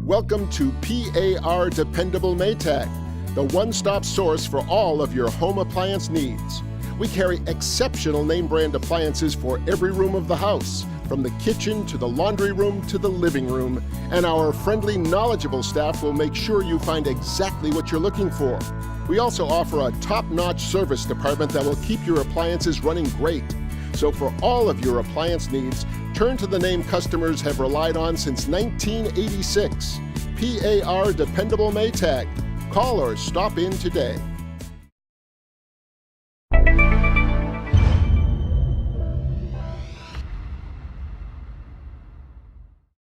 Welcome to PAR Dependable Maytag, the one-stop source for all of your home appliance needs. We carry exceptional name brand appliances for every room of the house, from the kitchen to the laundry room to the living room, and our friendly, knowledgeable staff will make sure you find exactly what you're looking for. We also offer a top-notch service department that will keep your appliances running great. So for all of your appliance needs, turn to the name customers have relied on since 1986. PAR Dependable Maytag. Call or stop in today.